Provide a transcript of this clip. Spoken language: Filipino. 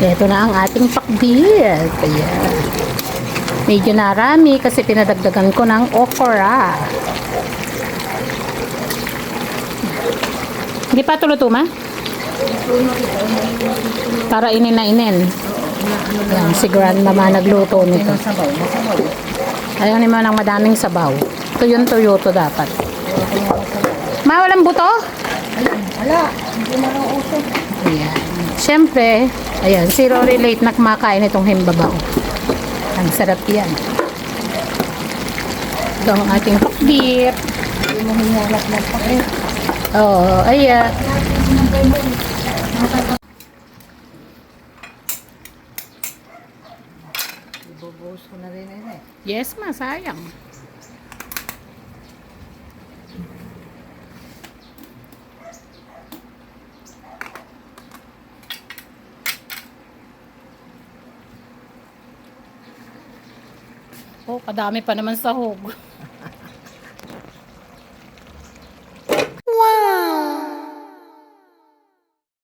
Ito na ang ating pakbit. Ayan. Medyo narami kasi pinadagdagan ko ng okra. Hindi pa tuluto ma? Para inin na inin. Yan, si grandmama nagluto nito. Ayaw naman ng madaming sabaw. Tuyo to dapat. Ma, walang buto? Wala, hindi na lang uso. Ayan. Siyempre, ayan, zero relate na kumakain itong himbabaw. Ang sarap yan. Ito ang ating pakbit. Hindi mo hinalap ng pakit. Oo, ayan. Ibubuhos ko na rin eh. Yes ma, sayang. Oh, kadami pa naman sahog.